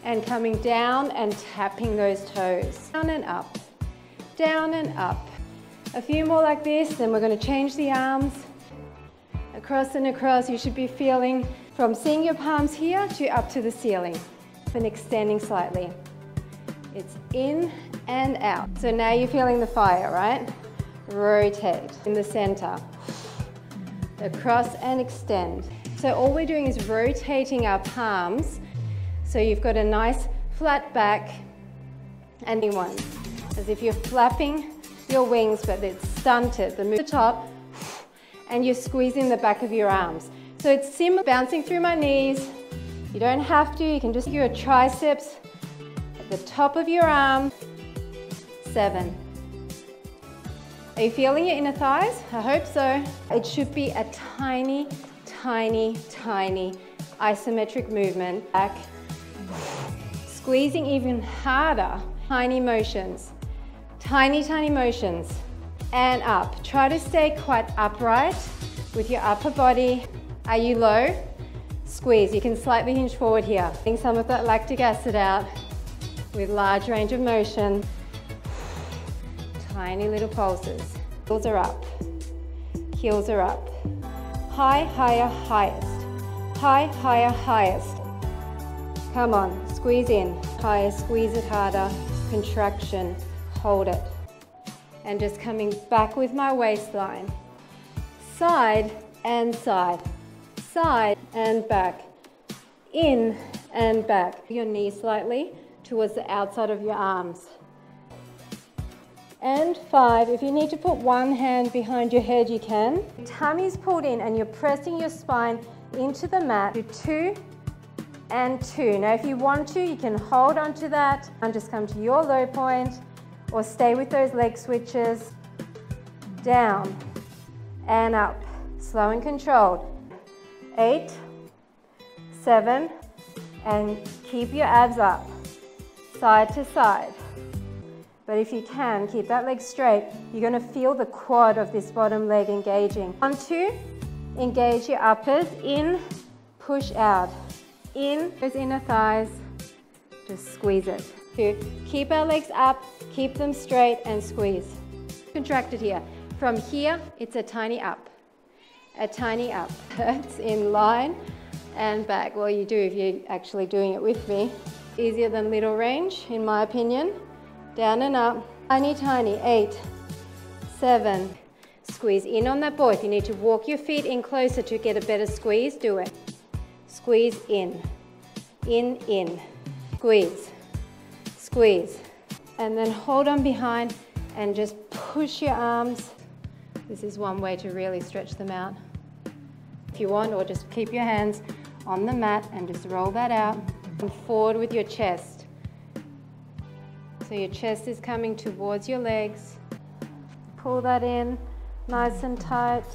and coming down and tapping those toes. Down and up, down and up. A few more like this, then we're going to change the arms. Across and across, you should be feeling from seeing your palms here to up to the ceiling and extending slightly. It's in and out. So now you're feeling the fire, right? Rotate in the center. Across and extend. So all we're doing is rotating our palms. So you've got a nice flat back and one. As if you're flapping your wings, but it's stunted. The move to the top, and you're squeezing the back of your arms. So it's similar, bouncing through my knees. You don't have to, you can just your triceps at the top of your arm. 7. Are you feeling your inner thighs? I hope so. It should be a tiny, tiny, tiny isometric movement. Back, squeezing even harder. Tiny motions, tiny, tiny motions. And up. Try to stay quite upright with your upper body. Are you low? Squeeze. You can slightly hinge forward here. Getting some of that lactic acid out with large range of motion. Tiny little pulses. Heels are up. Heels are up. High, higher, highest. High, higher, highest. Come on. Squeeze in. Higher. Squeeze it harder. Contraction. Hold it. And just coming back with my waistline. Side and side. Side and back. In and back. Your knee slightly towards the outside of your arms. And 5. If you need to put one hand behind your head, you can. Tummy's pulled in and you're pressing your spine into the mat. Do 2 and 2. Now if you want to, you can hold on to that and just come to your low point. Or stay with those leg switches. Down and up. Slow and controlled. 8, 7, and keep your abs up. Side to side. But if you can, keep that leg straight. You're going to feel the quad of this bottom leg engaging. 1, 2, engage your uppers. In, push out. In, those inner thighs. Just squeeze it. 2, keep our legs up. Keep them straight and squeeze. Contracted here. From here, it's a tiny up. A tiny up. It's in line and back. Well, you do if you're actually doing it with me. Easier than little range, in my opinion. Down and up. Tiny, tiny. 8, 7. Squeeze in on that ball. If you need to walk your feet in closer to get a better squeeze, do it. Squeeze in. In, in. Squeeze. Squeeze. And then hold on behind and just push your arms. This is one way to really stretch them out. If you want, or just keep your hands on the mat and just roll that out. And forward with your chest. So your chest is coming towards your legs. Pull that in, nice and tight.